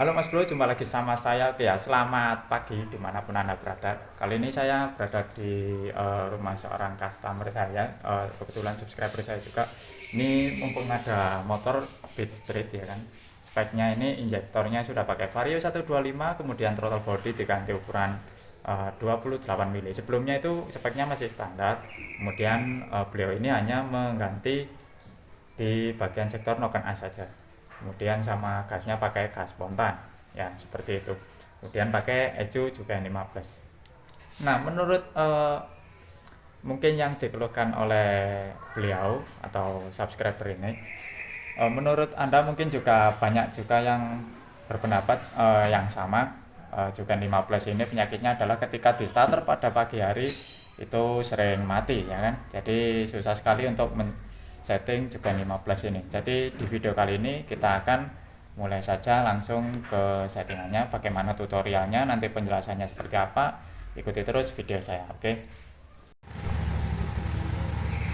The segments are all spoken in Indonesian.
Halo Mas Bro, jumpa lagi sama saya. Oke ya, selamat pagi dimanapun Anda berada. Kali ini saya berada di rumah seorang customer saya, kebetulan subscriber saya juga. Ini mumpung ada motor Beat Street ya kan. Speknya ini injektornya sudah pakai Vario 125, kemudian throttle body diganti ukuran 28 mili. Sebelumnya itu speknya masih standar. Kemudian beliau ini hanya mengganti di bagian sektor noken as saja. Kemudian sama gasnya pakai gas spontan ya, seperti itu. Kemudian pakai ECU juga 15. Nah, menurut mungkin yang dikeluhkan oleh beliau atau subscriber ini, menurut Anda mungkin juga banyak juga yang berpendapat yang sama. Juga 15 ini penyakitnya adalah ketika di starter pada pagi hari itu sering mati ya kan. Jadi susah sekali untuk setting juga 15 ini. Jadi di video kali ini kita akan mulai saja langsung ke settingannya, bagaimana tutorialnya, nanti penjelasannya seperti apa. Ikuti terus video saya, oke?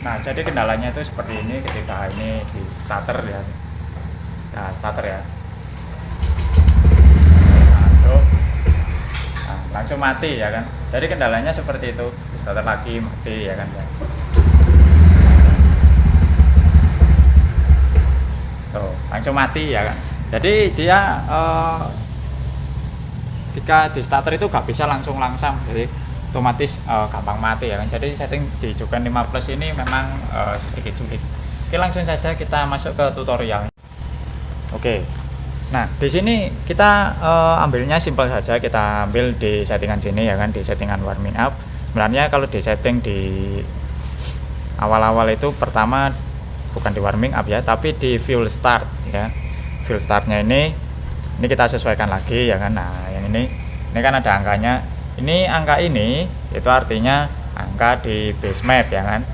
Nah, jadi kendalanya itu seperti ini ketika ini di starter ya. Nah, starter ya. Nah, langsung mati ya kan. Jadi kendalanya seperti itu. Starter lagi mati ya kan ya. Tuh, langsung mati ya kan. Jadi dia ketika di starter itu gak bisa langsung, jadi otomatis gampang mati ya kan. Jadi setting di Jogan 15 ini memang sedikit sulit. Oke, langsung saja kita masuk ke tutorial. Oke. Nah, di sini kita ambilnya simpel saja, kita ambil di settingan sini ya kan, di settingan warming up. Sebenarnya kalau di setting di awal-awal itu pertama bukan di warming up ya, tapi di fuel start ya. Fuel startnya ini kita sesuaikan lagi ya kan. Nah, yang ini kan ada angkanya. Ini angka ini itu artinya angka di base map ya kan.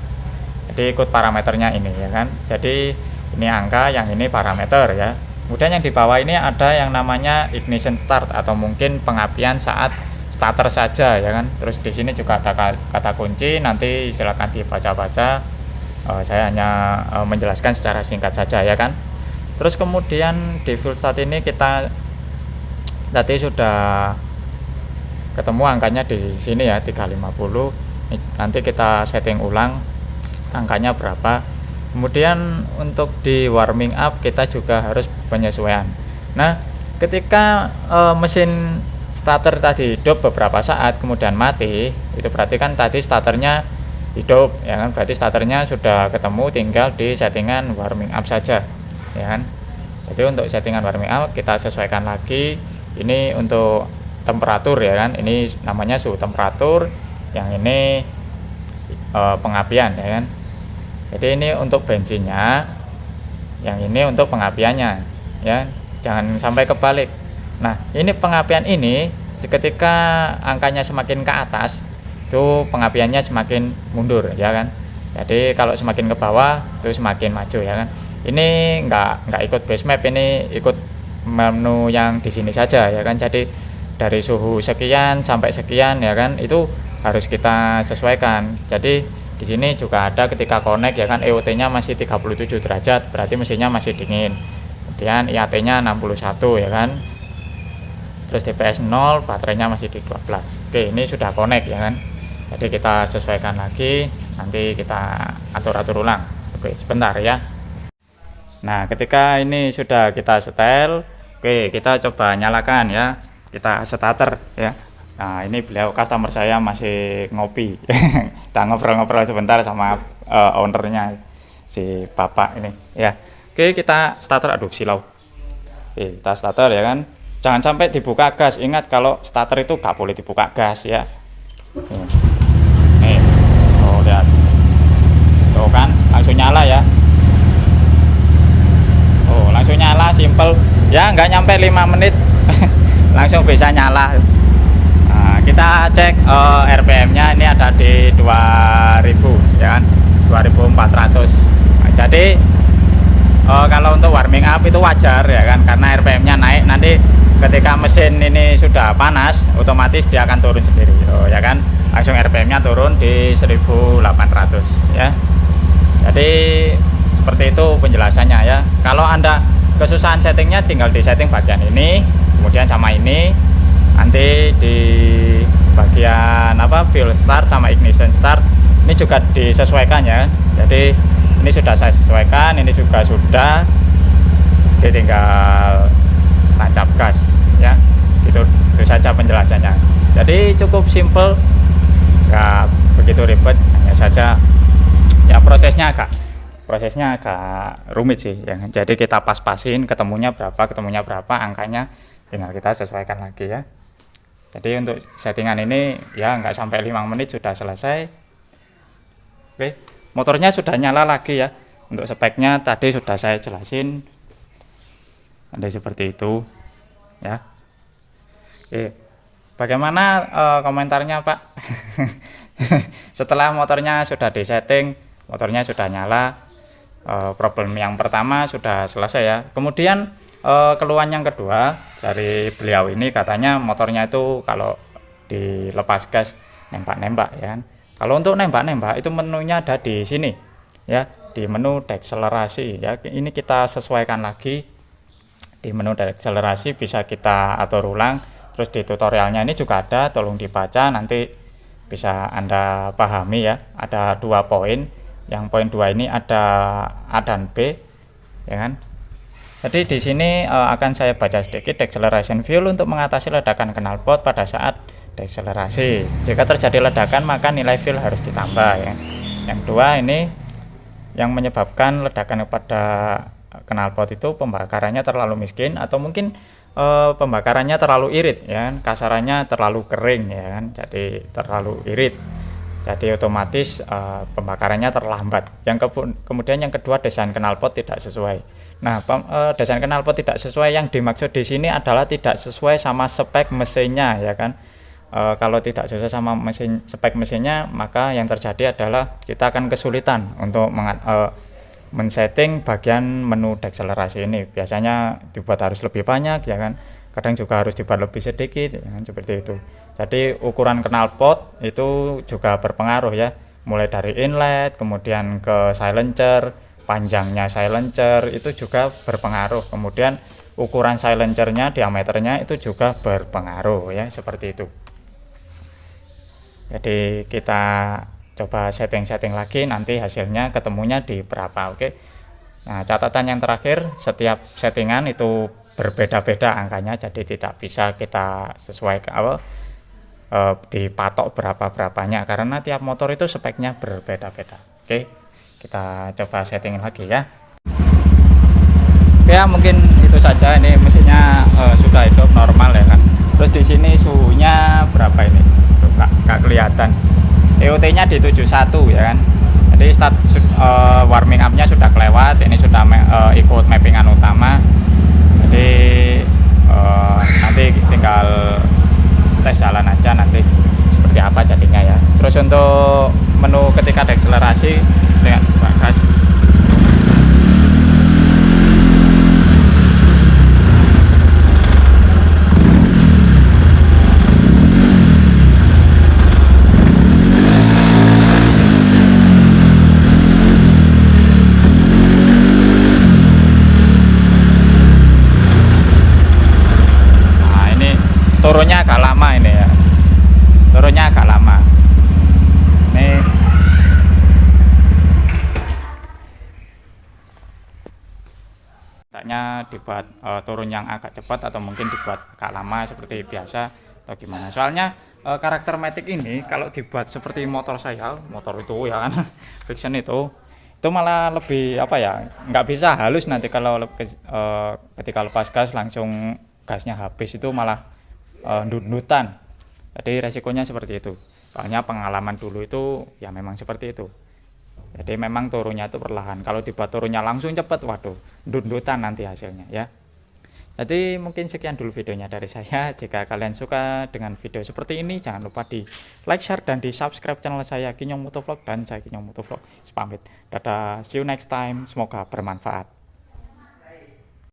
Jadi ikut parameternya ini ya kan. Jadi ini angka, yang ini parameter ya. Kemudian yang di bawah ini ada yang namanya ignition start atau mungkin pengapian saat starter saja ya kan. Terus di sini juga ada kata kunci, nanti silakan dibaca-baca. Saya hanya menjelaskan secara singkat saja ya kan. Terus kemudian di full start ini kita tadi sudah ketemu angkanya di sini ya, 350. Nanti kita setting ulang angkanya berapa. Kemudian untuk di warming up kita juga harus penyesuaian. Nah, ketika mesin starter tadi hidup beberapa saat kemudian mati, itu berarti kan tadi starternya hidup ya kan, berarti starternya sudah ketemu, tinggal di settingan warming up saja ya kan. Jadi untuk settingan warming up kita sesuaikan lagi. Ini untuk temperatur ya kan, ini namanya suhu temperatur, yang ini pengapian ya kan. Jadi ini untuk bensinnya, yang ini untuk pengapiannya ya, jangan sampai kebalik. Nah, ini pengapian ini ketika angkanya semakin ke atas itu pengapiannya semakin mundur ya kan. Jadi kalau semakin ke bawah itu semakin maju ya kan. Ini enggak ikut base map, ini ikut menu yang di sini saja ya kan. Jadi dari suhu sekian sampai sekian ya kan, itu harus kita sesuaikan. Jadi di sini juga ada ketika connect ya kan, EOT-nya masih 37 derajat, berarti mesinnya masih dingin. Kemudian IAT-nya 61 ya kan. Terus DPS 0, baterainya masih di 12. Oke, ini sudah connect ya kan. Jadi kita sesuaikan lagi, nanti kita atur-atur ulang. Oke, sebentar ya. Nah, ketika ini sudah kita setel, oke, kita coba nyalakan ya. Kita starter ya. Nah, ini beliau customer saya masih ngopi. Kita ngobrol-ngobrol sebentar sama ownernya, si bapak ini ya. Oke, kita starter. Aduh, silau. Oke, kita starter ya kan. Jangan sampai dibuka gas. Ingat kalau starter itu gak boleh dibuka gas ya. Nih, oh lihat, tuh kan langsung nyala ya. Oh, langsung nyala, simple ya, nggak nyampe 5 menit langsung bisa nyala. Nah, kita cek RPM-nya ini ada di 2000 ya kan, 2400. Nah, jadi kalau untuk warming up itu wajar ya kan, karena RPM-nya naik. Nanti ketika mesin ini sudah panas, otomatis dia akan turun sendiri ya kan. Langsung RPM-nya turun di 1800 ya. Jadi seperti itu penjelasannya ya. Kalau Anda kesusahan settingnya, tinggal di setting bagian ini Kemudian sama ini nanti di bagian fuel start sama ignition start ini juga disesuaikan ya. Jadi ini sudah saya sesuaikan, ini juga sudah, jadi tinggal tancap gas ya. Itu saja penjelasannya. Jadi cukup simple, nggak begitu ribet, hanya saja ya prosesnya agak rumit sih ya. Jadi kita pas-pasin ketemunya berapa angkanya, tinggal kita sesuaikan lagi ya. Jadi untuk settingan ini ya nggak sampai 5 menit sudah selesai. Oke, motornya sudah nyala lagi ya. Untuk speknya tadi sudah saya jelasin, ada seperti itu ya. Oke, bagaimana komentarnya Pak? Setelah motornya sudah disetting, motornya sudah nyala, problem yang pertama sudah selesai ya. Kemudian keluhan yang kedua dari beliau ini, katanya motornya itu kalau dilepas gas nembak-nembak ya. Kalau untuk nembak-nembak itu menunya ada di sini ya, di menu dekselerasi ya. Ini kita sesuaikan lagi di menu dekselerasi, bisa kita atur ulang. Terus di tutorialnya ini juga ada, tolong dibaca nanti bisa Anda pahami ya. Ada 2 poin. Yang poin 2 ini ada A dan B ya kan. Jadi di sini akan saya baca sedikit. Deceleration fuel untuk mengatasi ledakan knalpot pada saat dekselerasi. Jika terjadi ledakan maka nilai fuel harus ditambah ya. Yang 2 ini yang menyebabkan ledakan pada knalpot itu pembakarannya terlalu miskin atau mungkin pembakarannya terlalu irit ya. Kasarannya terlalu kering ya kan. Jadi terlalu irit. Jadi otomatis pembakarannya terlambat. Kemudian yang kedua, desain knalpot tidak sesuai. Nah, desain knalpot tidak sesuai yang dimaksud di sini adalah tidak sesuai sama spek mesinnya ya kan. Kalau tidak sesuai sama spek mesinnya, maka yang terjadi adalah kita akan kesulitan untuk men-setting bagian menu dekselerasi ini. Biasanya dibuat harus lebih banyak ya kan. Kadang juga harus dibuat lebih sedikit ya, seperti itu. Jadi ukuran knalpot itu juga berpengaruh ya, mulai dari inlet kemudian ke silencer, panjangnya silencer itu juga berpengaruh, kemudian ukuran silencernya, diameternya itu juga berpengaruh ya, seperti itu. Jadi kita coba setting-setting lagi, nanti hasilnya ketemunya di berapa. Oke. Nah, catatan yang terakhir, setiap settingan itu berbeda-beda angkanya, jadi tidak bisa kita sesuaikan dipatok berapa-berapanya karena tiap motor itu speknya berbeda-beda. Oke, kita coba setting lagi ya. Oke, mungkin itu saja. Ini mesinnya sudah hidup normal ya kan. Terus di sini suhunya berapa ini? Tuh, nggak kelihatan. EOT-nya di 71 ya kan. Jadi start warming up-nya sudah kelewat. Ini sudah ikut mappingan utama. Jadi nanti tinggal tes jalan aja nanti seperti apa jadinya ya. Terus untuk menu ketika dekselerasi dengan gas, turunnya agak lama ini ya, turunnya agak lama ini. Tidaknya dibuat turun yang agak cepat atau mungkin dibuat agak lama seperti biasa atau gimana, soalnya karakter Matic ini kalau dibuat seperti motor saya, motor itu ya kan Vixion itu malah lebih apa ya, nggak bisa halus nanti kalau ketika lepas gas langsung gasnya habis, itu malah ndut-ndutan. Jadi resikonya seperti itu, soalnya pengalaman dulu itu ya memang seperti itu. Jadi memang turunnya itu perlahan, kalau dibuat turunnya langsung cepat, waduh ndut-ndutan nanti hasilnya ya. Jadi mungkin sekian dulu videonya dari saya. Jika kalian suka dengan video seperti ini, jangan lupa di like, share, dan di subscribe channel saya Kinyong Motovlog, dan saya Kinyong Motovlog pamit. Dadah, see you next time, semoga bermanfaat.